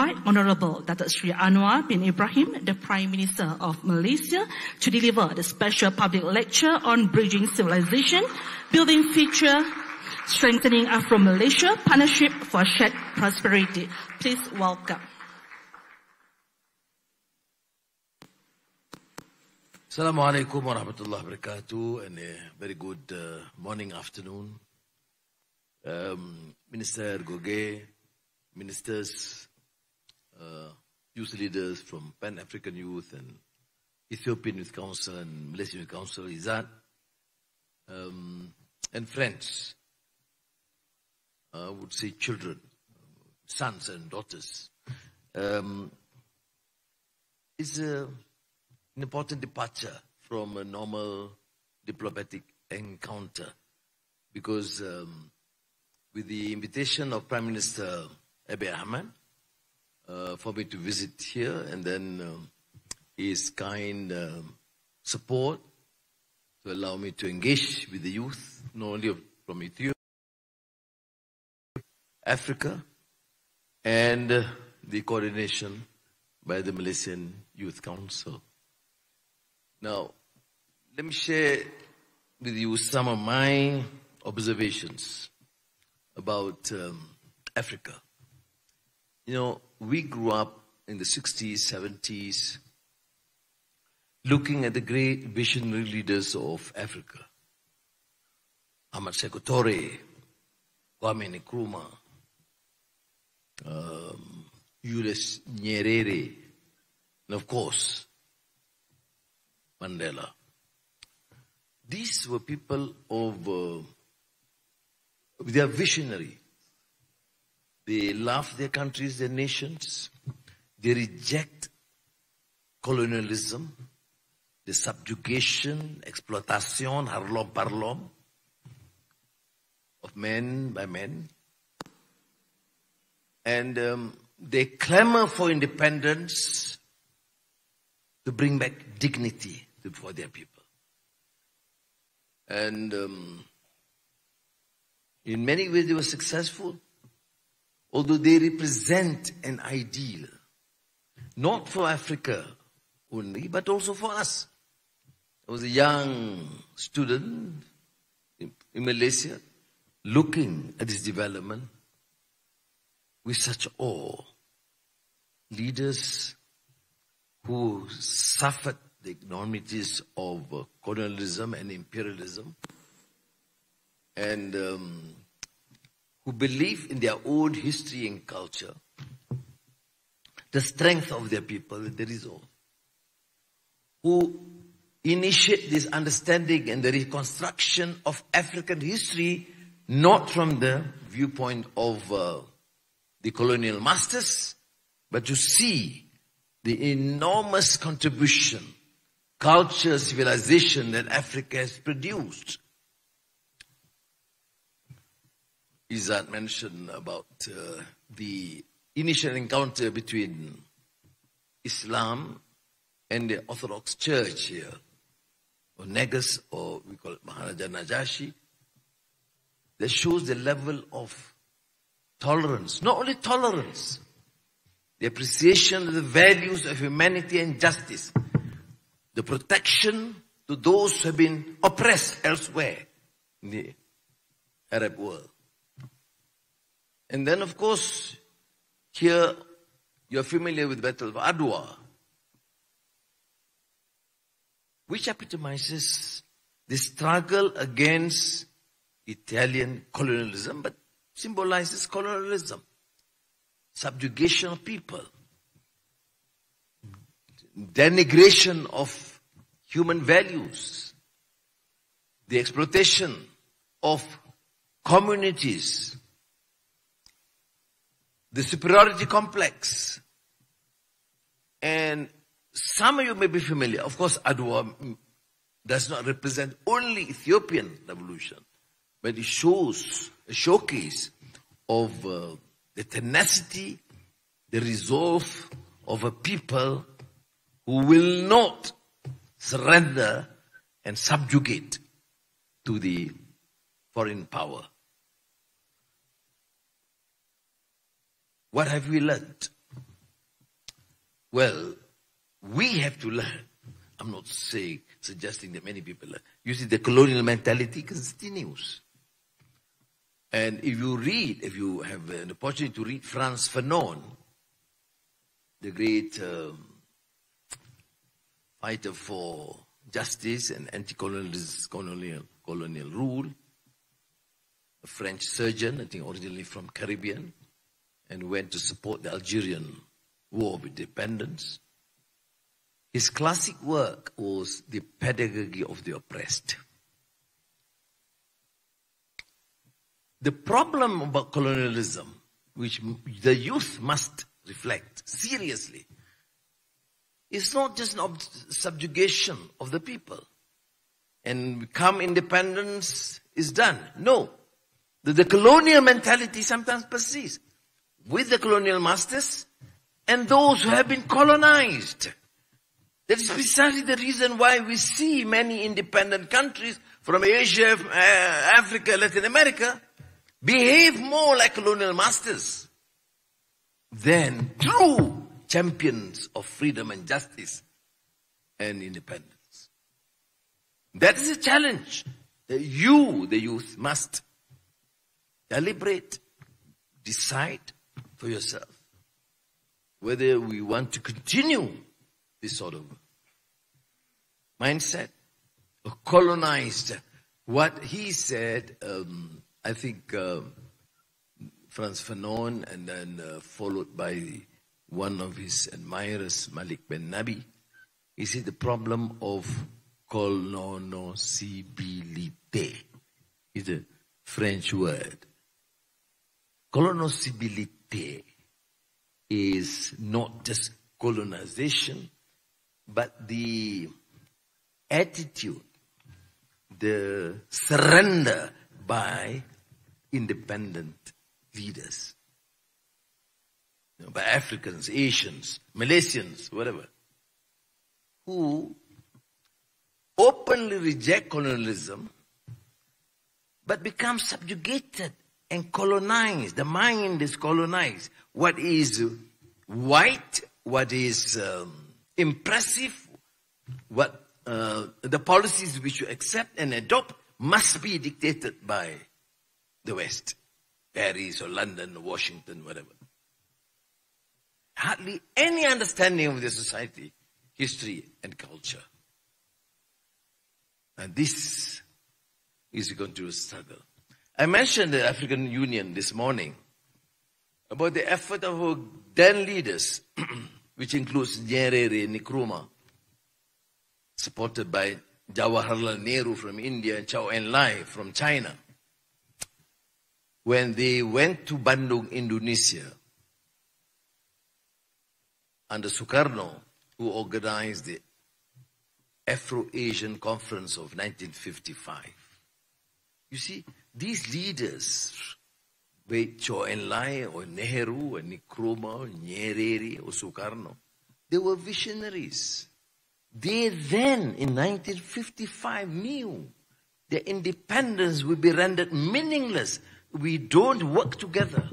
invite Honorable Datuk Seri Anwar bin Ibrahim, the Prime Minister of Malaysia, to deliver the special public lecture on Bridging Civilization, Building Future, Strengthening Afro-Malaysia Partnership for Shared Prosperity. Please welcome. Assalamualaikum warahmatullahi wabarakatuh, and a very good morning, afternoon. Minister Goge, ministers, youth leaders from Pan-African Youth and Ethiopian Youth Council and Malaysian Youth Council, Izzat, and friends, I would say children, sons and daughters. It's an important departure from a normal diplomatic encounter, because with the invitation of Prime Minister Ibrahim for me to visit here, and then his kind support to allow me to engage with the youth, not only from Ethiopia, Africa, and the coordination by the Malaysian Youth Council. Now, let me share with you some of my observations about Africa. You know, we grew up in the 60s, 70s, looking at the great visionary leaders of Africa. Ahmad Sekou Toure, Kwame Nkrumah, Julius Nyerere, and of course, Mandela. These were people of, they are visionary. They love their countries, their nations. They reject colonialism, the subjugation, exploitation, harlom parlom of men by men. And they clamor for independence to bring back dignity for their people. And in many ways they were successful, although they represent an ideal, not for Africa only, but also for us. I was a young student in Malaysia, looking at this development with such awe. Leaders who suffered the enormities of colonialism and imperialism, and who believe in their own history and culture, the strength of their people, the resolve, who initiate this understanding and the reconstruction of African history, not from the viewpoint of the colonial masters, but to see the enormous contribution, culture, civilization that Africa has produced. Izzat mentioned about the initial encounter between Islam and the Orthodox Church here, or Negus, or we call it Maharaja Najashi, that shows the level of tolerance. Not only tolerance, the appreciation of the values of humanity and justice, the protection to those who have been oppressed elsewhere in the Arab world. And then, of course, here you're familiar with the Battle of Adwa, which epitomizes the struggle against Italian colonialism, but symbolizes colonialism, subjugation of people, denigration of human values, the exploitation of communities, the superiority complex. And some of you may be familiar. Of course, Adwa does not represent only Ethiopian revolution, but it shows a showcase of the tenacity, the resolve of a people who will not surrender and subjugate to the foreign power. What have we learned? Well, we have to learn. I'm not suggesting that many people learn. You see, the colonial mentality continues. And if you have an opportunity to read Frantz Fanon, the great fighter for justice and anti-colonial rule, a French surgeon, I think originally from Caribbean, and went to support the Algerian War of Independence. His classic work was The Pedagogy of the Oppressed. The problem about colonialism, which the youth must reflect seriously, is not just an subjugation of the people. And come independence is done. No. The colonial mentality sometimes persists with the colonial masters and those who have been colonized. That is precisely the reason why we see many independent countries from Asia, Africa, Latin America behave more like colonial masters than true champions of freedom and justice and independence. That is a challenge that you, the youth, must deliberate, decide for yourself whether we want to continue this sort of mindset or colonized. What he said, I think Frantz Fanon, and then followed by one of his admirers, Malik Ben Nabi, he said the problem of colonoscibilité is a French word. Colonoscibilité is not just colonization, but the attitude, the surrender by independent leaders, by Africans, Asians, Malaysians, whatever, who openly reject colonialism, but become subjugated and colonized. The mind is colonized. What is white, what is impressive, what the policies which you accept and adopt must be dictated by the West, Paris or London or Washington, whatever. Hardly any understanding of the society, history and culture. And this is a continuous struggle. I mentioned the African Union this morning about the effort of our then leaders, which includes Nyerere Nkrumah, supported by Jawaharlal Nehru from India and Zhou Enlai from China. When they went to Bandung, Indonesia, under Sukarno, who organized the Afro-Asian Conference of 1955. You see, these leaders, be Zhou Enlai or Nehru or Nkrumah or Nyerere or Sukarno, they were visionaries. They then, in 1955, knew their independence would be rendered meaningless. We don't work together,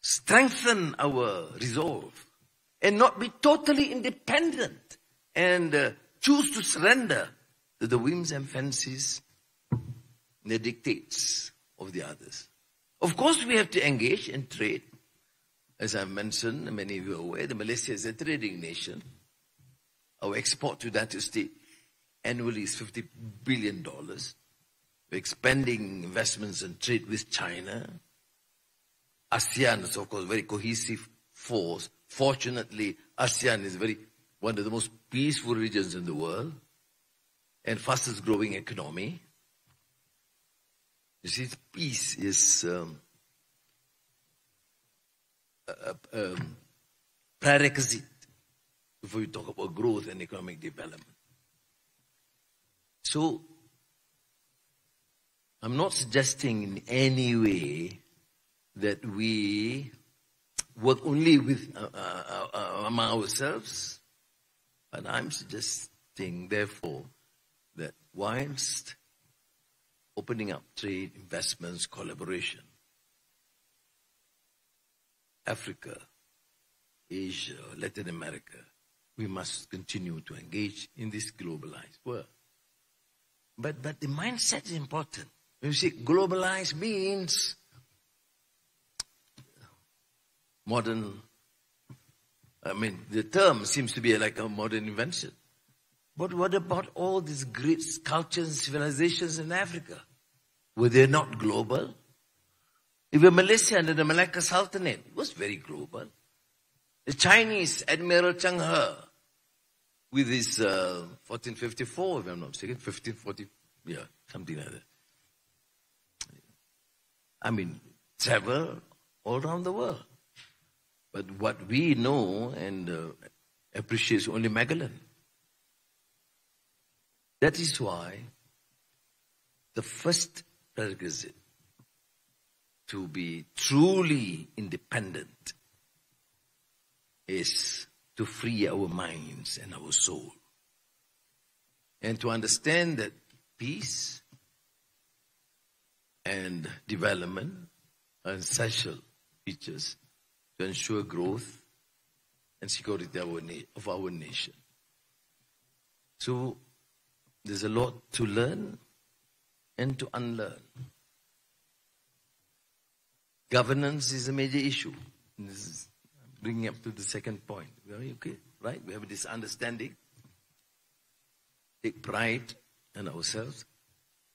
strengthen our resolve, and not be totally independent and choose to surrender to the whims and fancies, the dictates of the others. Of course, we have to engage in trade. As I mentioned, many of you are aware, that Malaysia is a trading nation. Our export to the United States annually is $50 billion. We're expanding investments and trade with China. ASEAN is, of course, a very cohesive force. Fortunately, ASEAN is one of the most peaceful regions in the world and fastest growing economy. You see, peace is prerequisite before you talk about growth and economic development. So, I'm not suggesting in any way that we work only with among ourselves, but I'm suggesting, therefore, that whilst opening up trade, investments, collaboration, Africa Asia, or Latin America, we must continue to engage in this globalized world. But the mindset is important. When you say globalized means modern, the term seems to be like a modern invention. But what about all these great cultures and civilizations in Africa? Were they not global? Even Malaysia under the Malacca Sultanate was very global. The Chinese Admiral Zheng He, with his 1454, if I'm not mistaken, 1540, yeah, something like that. Travel all around the world. But what we know and appreciate is only Magellan. That is why the first prerequisite to be truly independent is to free our minds and our soul. And to understand that peace and development are essential features to ensure growth and security of our nation. So there's a lot to learn and to unlearn. Governance is a major issue. This is bringing up to the second point. Okay, right? We have this understanding. Take pride in ourselves.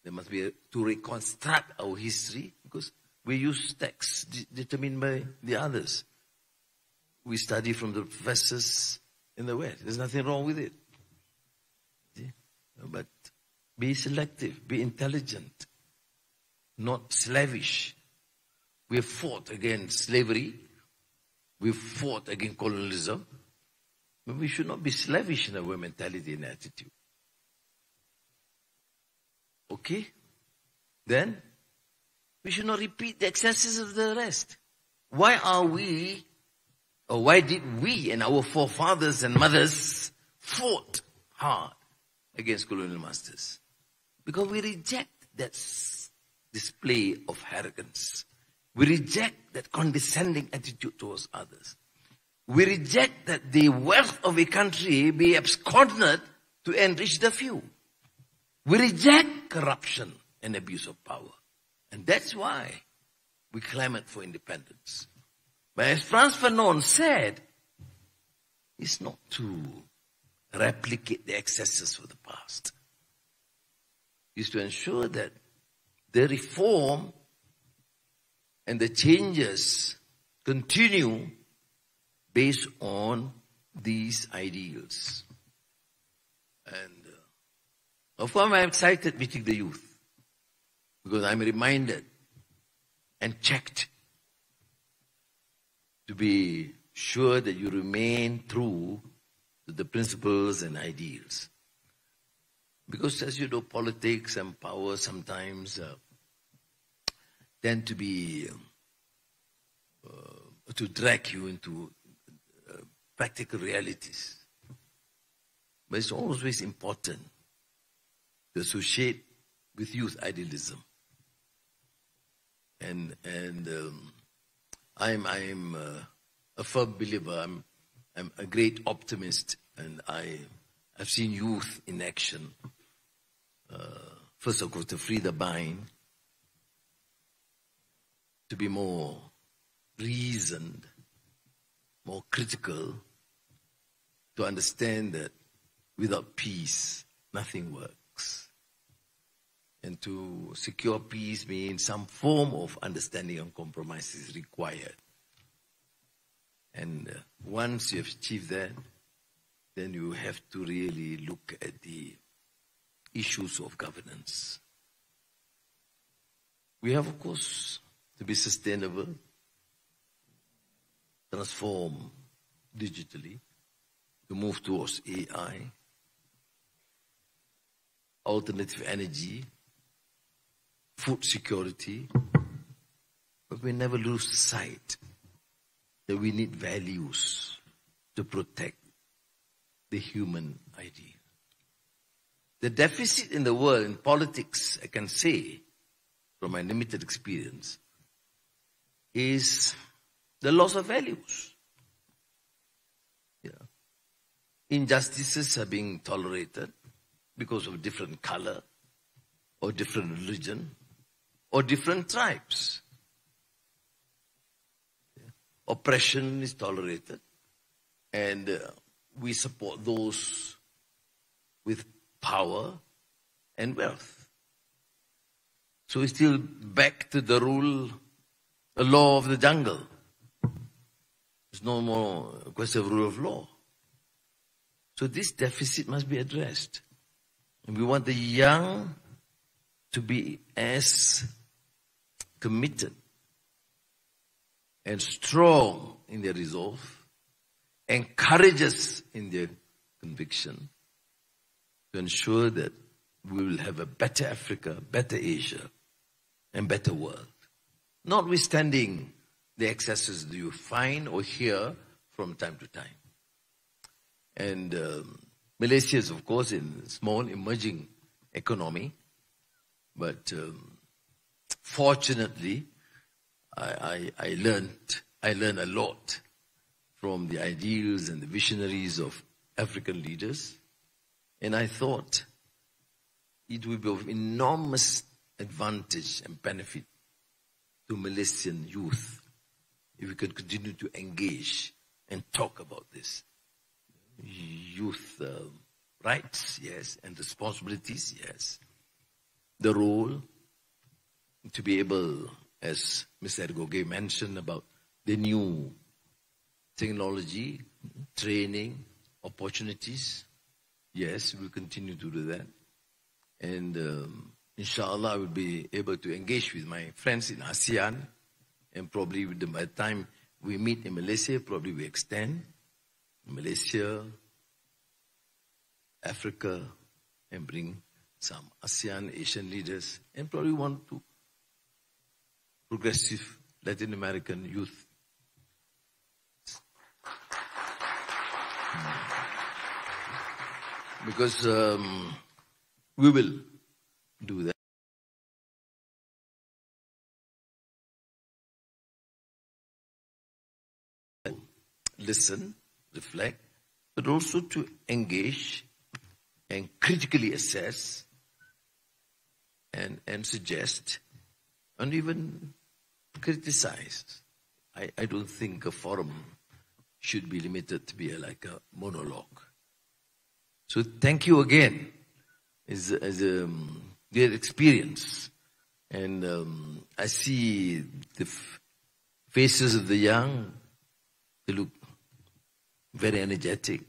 There must be to reconstruct our history, because we use texts determined by the others. We study from the professors in the West. There's nothing wrong with it. See? But be selective, be intelligent, not slavish. We have fought against slavery. We've fought against colonialism. But we should not be slavish in our mentality and attitude. Okay? Then, we should not repeat the excesses of the rest. Why did we and our forefathers and mothers fought hard against colonial masters? Because we reject that display of arrogance. We reject that condescending attitude towards others. We reject that the wealth of a country be absconded to enrich the few. We reject corruption and abuse of power. And that's why we clamored for independence. But as Frantz Fanon said, it's not to replicate the excesses of the past. It's to ensure that the reform and the changes continue based on these ideals. And of course, I'm excited meeting the youth, because I'm reminded and checked to be sure that you remain true to the principles and ideals. Because as you know, politics and power sometimes tend to be to drag you into practical realities. But it's always important to associate with youth idealism. And I'm a firm believer. I'm a great optimist, and I've seen youth in action. First of course, to free the mind, to be more reasoned, more critical, to understand that without peace, nothing works. And to secure peace means some form of understanding and compromise is required. And once you have achieved that, then you have to really look at the issues of governance. We have, of course, to be sustainable, transform digitally, to move towards AI, alternative energy, food security, but we never lose sight that we need values to protect the human ideal. The deficit in the world in politics, I can say, from my limited experience, is the loss of values. injustices are being tolerated because of different color, or different religion, or different tribes. Oppression is tolerated, and we support those with power and wealth. So we're still back to the law of the jungle. There's no more question of rule of law. So this deficit must be addressed. And we want the young to be as committed and strong in their resolve and courageous in their conviction to ensure that we will have a better Africa, better Asia, and better world. Notwithstanding the excesses that you find or hear from time to time. And Malaysia is, of course, a small, emerging economy. But fortunately, I learned a lot from the ideals and the visionaries of African leaders. And I thought it would be of enormous advantage and benefit to Malaysian youth if we could continue to engage and talk about this. Youth rights, yes, and responsibilities, yes. The role to be able, as Mr. Ergoge mentioned about the new technology, training, opportunities. Yes, we'll continue to do that. And inshallah, I will be able to engage with my friends in ASEAN. And probably by the time we meet in Malaysia, probably we extend Malaysia, Africa, and bring some ASEAN, Asian leaders, and probably want to progressive Latin American youth. Because we will do that. Listen, reflect, but also to engage and critically assess and suggest and even criticize. I don't think a forum should be limited to be like a monologue. So thank you again. It's a great experience. And I see the faces of the young. They look very energetic.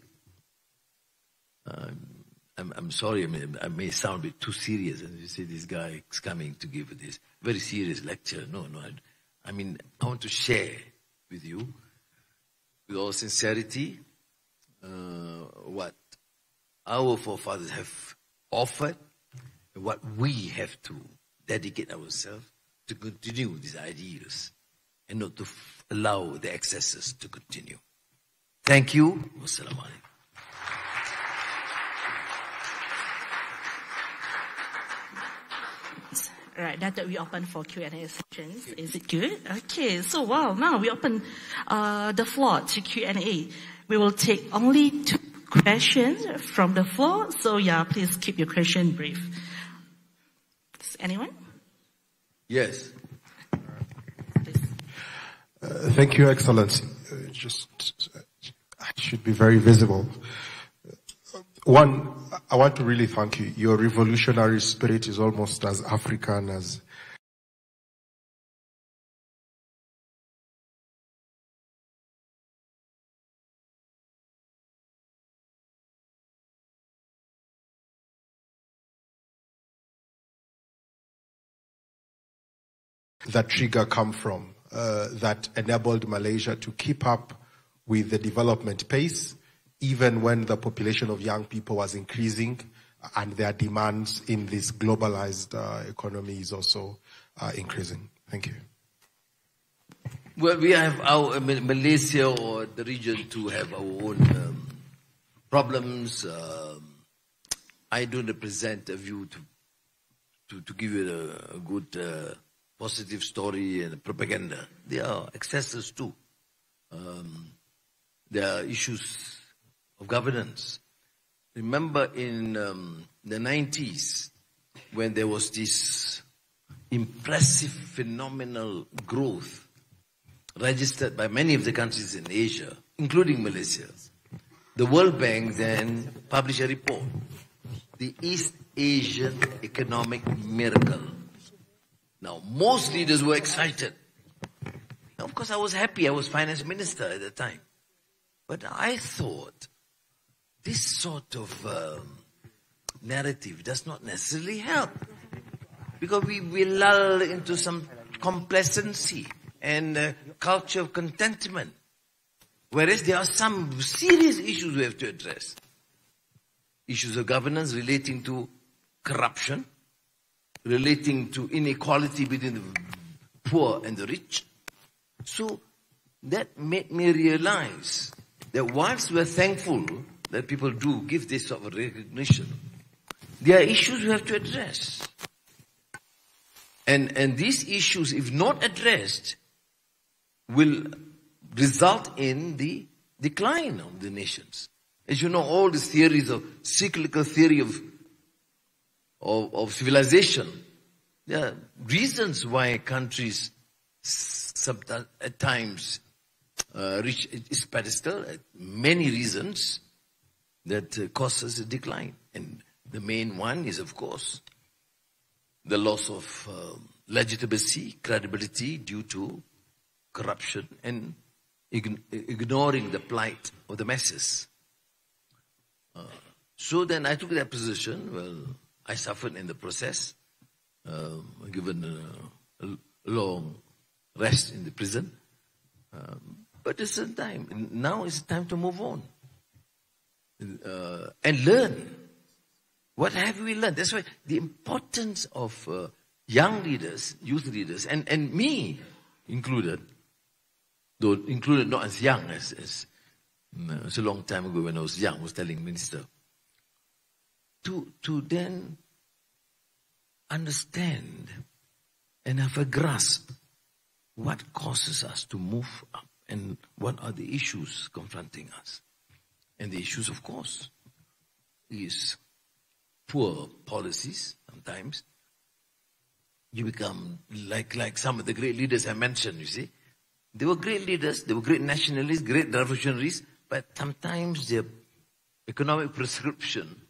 I'm sorry, I may sound a bit too serious. And you say this guy is coming to give this very serious lecture. No. I want to share with you, with all sincerity, what our forefathers have offered, and what we have to dedicate ourselves to continue these ideals, and not to allow the excesses to continue. Thank you. Wassalamu alaikum. Right, Datuk, we open for Q&A sessions. Is it good? Okay, so now we open the floor to Q&A. We will take only 2 questions from the floor, so please keep your question brief. Anyone? Yes. Thank you, Excellency. It should be very visible. One, I want to really thank you. Your revolutionary spirit is almost as African as that trigger come from, that enabled Malaysia to keep up with the development pace, even when the population of young people was increasing and their demands in this globalized economy is also increasing. Thank you. Well, we have our Malaysia or the region to have our own problems. I don't represent a view to give you a good positive story and propaganda. There are excesses too. There are issues of governance. Remember in the 90s, when there was this impressive, phenomenal growth registered by many of the countries in Asia, including Malaysia, the World Bank then published a report, the East Asian Economic Miracle. Now, most leaders were excited. Now, of course, I was happy. I was finance minister at the time. But I thought this sort of narrative does not necessarily help. Because we lull into some complacency and culture of contentment. Whereas there are some serious issues we have to address. Issues of governance relating to corruption, relating to inequality between the poor and the rich. So that made me realize that whilst we're thankful that people do give this sort of recognition, there are issues we have to address. And these issues, if not addressed, will result in the decline of the nations. As you know, all these theories of cyclical theory of civilization, there are reasons why countries at times reach its pedestal, many reasons that causes a decline. And the main one is, of course, the loss of legitimacy, credibility due to corruption and ignoring the plight of the masses. So then I took that position. Well, I suffered in the process, given a long rest in the prison. But it's a time. Now it's time to move on and learn. What have we learned? That's why the importance of young leaders, youth leaders, and me included, though included not as young as it's a long time ago when I was young, I was telling minister, to then understand and have a grasp what causes us to move up and what are the issues confronting us. And the issues, of course, is poor policies. Sometimes you become like some of the great leaders I mentioned, you see. They were great leaders, they were great nationalists, great revolutionaries, but sometimes their economic prescription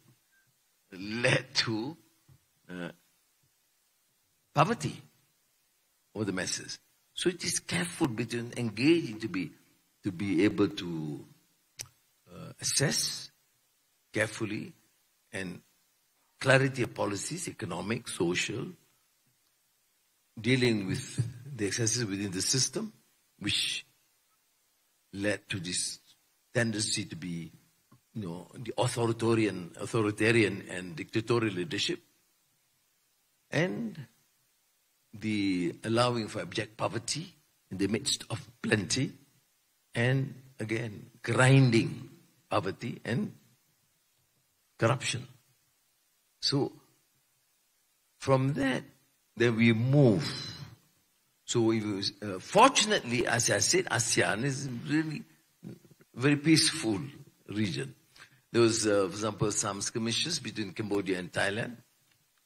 led to poverty of the masses. So it is careful between engaging to be able to assess carefully and clarity of policies, economic, social, dealing with the excesses within the system, which led to this tendency to be, the authoritarian and dictatorial leadership, and the allowing for abject poverty in the midst of plenty, and again, grinding poverty and corruption. So, from that, then we move. So, fortunately, as I said, ASEAN is really a very peaceful region. There was, for example, some skirmishes between Cambodia and Thailand.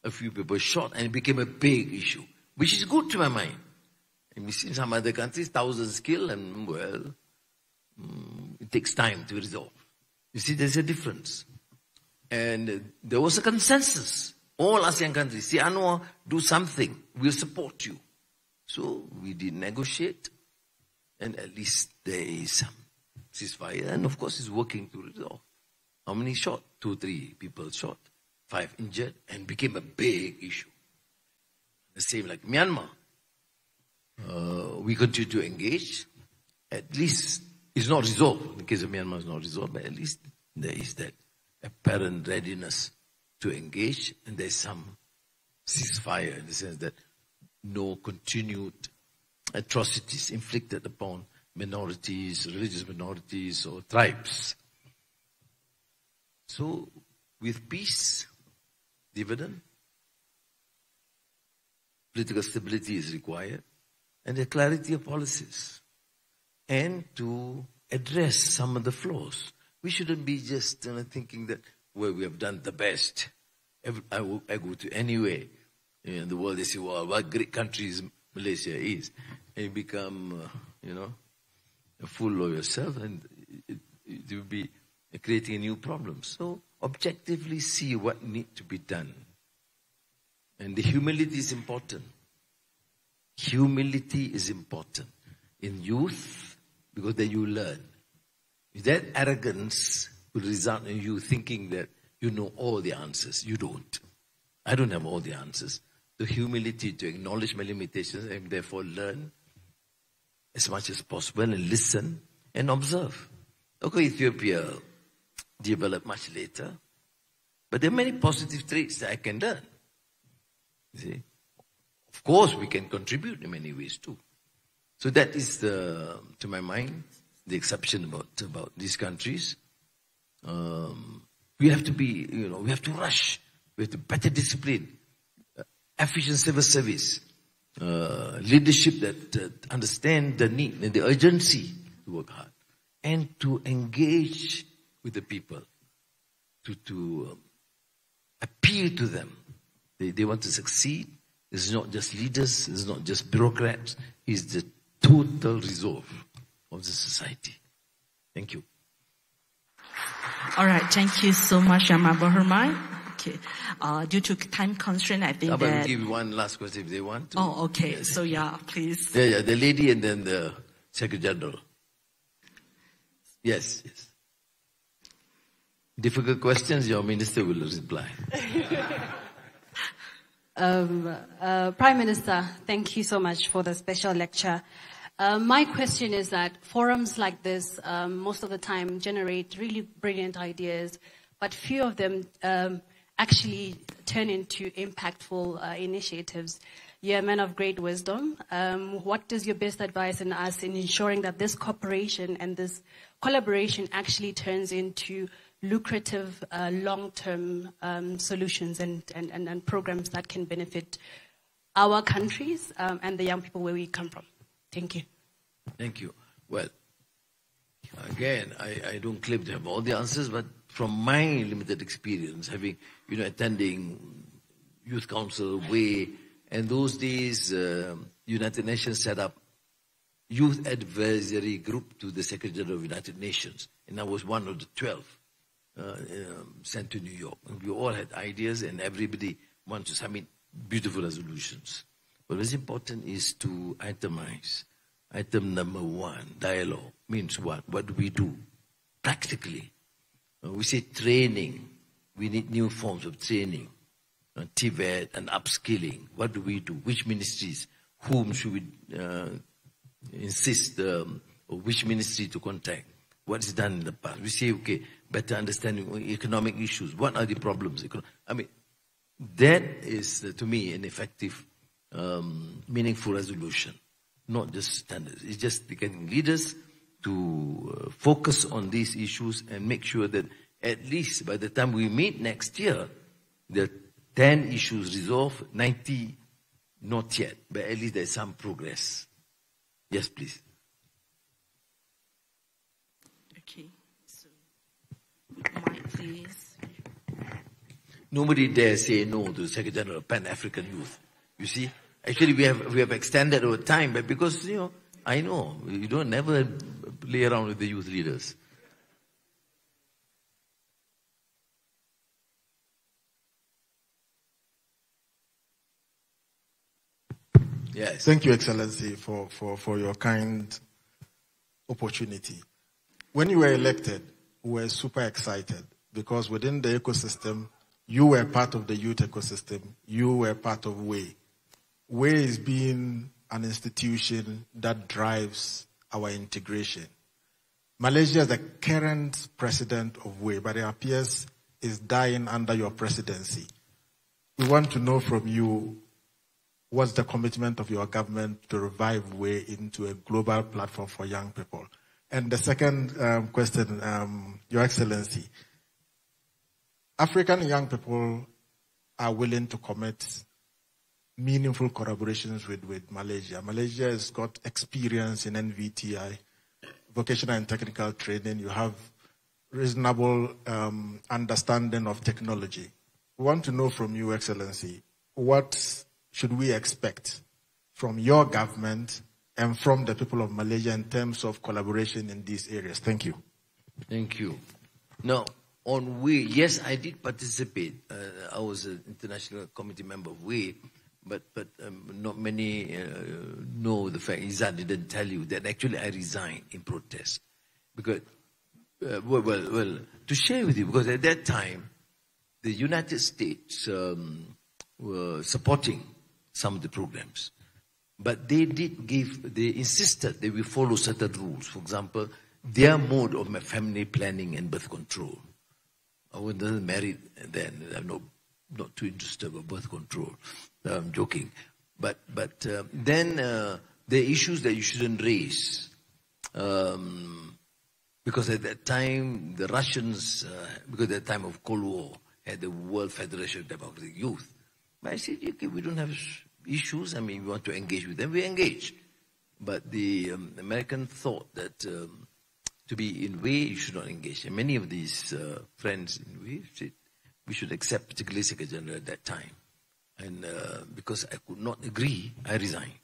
A few people shot, and it became a big issue, which is good to my mind. And we see in some other countries, thousands killed, and well, it takes time to resolve. You see, there's a difference. And there was a consensus. All ASEAN countries, see, Anwar, do something. We'll support you. So we did negotiate, and at least there is some ceasefire. And of course, it's working to resolve. How many shot? 2, 3 people shot, 5 injured, and became a big issue. The same like Myanmar. We continue to engage. At least it's not resolved. In the case of Myanmar, it's not resolved, but at least there is that apparent readiness to engage, and there's some ceasefire in the sense that no continued atrocities inflicted upon minorities, religious minorities, or tribes. So, with peace, dividend, political stability is required, and the clarity of policies, and to address some of the flaws. We shouldn't be just thinking that, well, we have done the best. I go to anywhere in the world, they say, well, what great countries Malaysia is. And you become, full of yourself, and it will be creating a new problem. So objectively see what needs to be done. And the humility is important. Humility is important in youth, because then you learn. That arrogance will result in you thinking that you know all the answers. You don't. I don't have all the answers. The humility to acknowledge my limitations and therefore learn as much as possible and listen and observe. Okay, Ethiopia developed much later, but there are many positive traits that I can learn. You see? Of course, we can contribute in many ways too. So that is, to my mind, the exception about these countries. We have to be, we have to rush. We have to better discipline, efficient civil service, leadership that understand the need and the urgency to work hard, and to engage with the people, to appeal to them. They want to succeed. It's not just leaders, it's not just bureaucrats, it's the total resolve of the society. Thank you. All right, thank you so much, Ahmad Bahurmai. Okay, due to time constraint, I think I that... will give one last question if they want to. Oh, okay. Yes. So yeah, please. Yeah, the lady and then the Secretary General. Yes. Difficult questions, your minister will reply. Prime Minister, thank you so much for the special lecture. My question is that forums like this, most of the time, generate really brilliant ideas, but few of them actually turn into impactful initiatives. You're a man of great wisdom. What is your best advice in us in ensuring that this cooperation and this collaboration actually turns into lucrative long-term solutions and programs that can benefit our countries and the young people where we come from? Thank you. Thank you. Well, again, I don't claim to have all the answers, but from my limited experience, having, attending Youth Council way, and those days, United Nations set up Youth Advisory Group to the Secretary General of United Nations, and I was one of the 12 sent to New York. And we all had ideas, and everybody wanted to submit beautiful resolutions. But what's important is to itemize. Item number 1, dialogue, means what? What do we do? Practically. We say training. We need new forms of training. TVET and upskilling. What do we do? Which ministries? Whom should we insist, or which ministry to contact? What is done in the past? We say, okay, better understanding of economic issues. What are the problems? That is, to me, an effective, meaningful resolution. Not just standards. It's just getting leaders to focus on these issues and make sure that at least by the time we meet next year, the 10 issues resolved, 90 not yet, but at least there's some progress. Yes, please. Okay. So, mic, please. Nobody dare say no to the Secretary General of Pan-African Youth. You see? Actually, we have extended over time, but because, I know, you don't never play around with the youth leaders. Yes. Thank you, Excellency, for your kind opportunity. When you were elected, we were super excited because within the ecosystem, you were part of the youth ecosystem. You were part of WAY. WAY is being an institution that drives our integration. Malaysia is the current president of WAY, but it appears is dying under your presidency. We want to know from you, what's the commitment of your government to revive WAY into a global platform for young people? And the second question, Your Excellency, African young people are willing to commit meaningful collaborations with Malaysia. Malaysia has got experience in NVTI, vocational and technical training. You have reasonable understanding of technology. We want to know from you, Excellency, what should we expect from your government and from the people of Malaysia in terms of collaboration in these areas? Thank you. Thank you. Now, on WAY, yes, I did participate. I was an international committee member of WAY, but not many know the fact. Izzat didn't tell you that actually I resigned in protest. Because, well, to share with you, because at that time, the United States were supporting some of the programs. But they insisted that we follow certain rules. For example, their mode of family planning and birth control. I wasn't married then. I'm not too interested about birth control. I'm joking. But then there are issues that you shouldn't raise. Because at that time, the Russians, because at the time of Cold War, had the World Federation of Democratic Youth. But I said, okay, we don't have issues. I mean, we want to engage with them, we engage. But the American thought that to be in WAY, you should not engage. And many of these friends in WAY said, we should accept, particularly Secretary General at that time. And because I could not agree, I resigned.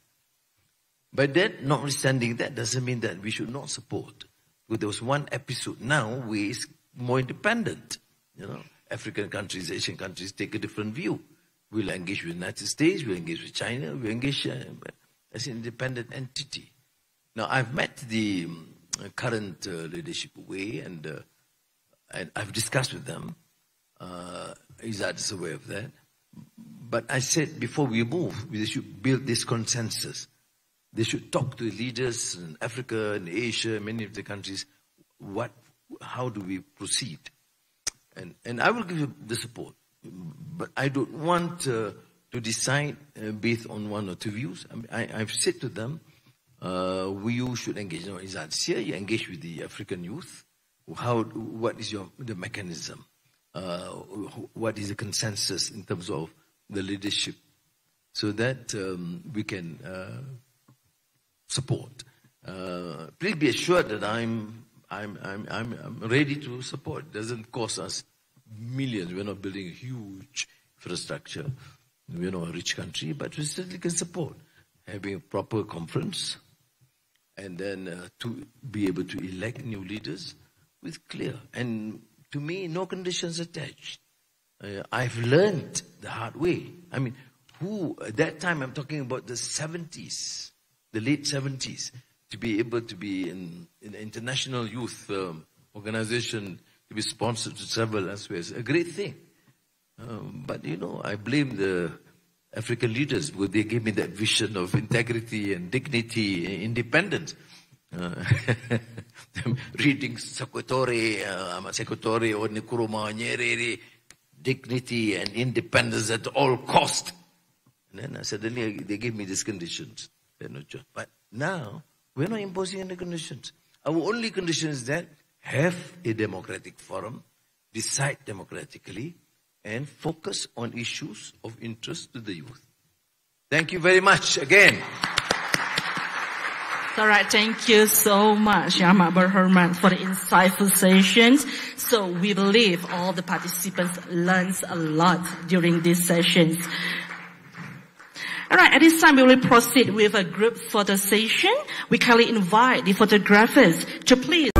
But that, notwithstanding that, doesn't mean that we should not support. Because there was one episode. Now, WAY is more independent. You know, African countries, Asian countries take a different view. We'll engage with the United States, we'll engage with China, we'll engage as an independent entity. Now, I've met the current leadership of WAY, and I've discussed with them. Izzat is aware of that. But I said before we move, we should build this consensus. They should talk to the leaders in Africa and Asia, many of the countries, how do we proceed? And I will give you the support. But I don't want to decide based on one or two views. I mean, I've said to them, you should engage. You know, here you engage with the African youth. What is the mechanism? What is the consensus in terms of the leadership, so that we can support. Please be assured that I'm ready to support. It doesn't cost us millions. We're not building a huge infrastructure. We're not a rich country, but we certainly can support having a proper conference, and then to be able to elect new leaders with clear. And to me, no conditions attached. I've learned the hard way. I mean, at that time, I'm talking about the 70s, the late 70s, to be able to be in an international youth organization, to be sponsored to travel elsewhere is a great thing. But, you know, I blame the African leaders because they gave me that vision of integrity and dignity and independence. Reading Sekutore, or Nkrumah Nyerere, dignity and independence at all cost. And then suddenly they gave me these conditions. But now, we're not imposing any conditions. Our only condition is that have a democratic forum, decide democratically, and focus on issues of interest to the youth. Thank you very much again. All right, thank you so much, Ahmad Berhormat, for the insightful sessions. So we believe all the participants learned a lot during these sessions. All right, at this time we will proceed with a group photo session. We kindly invite the photographers to please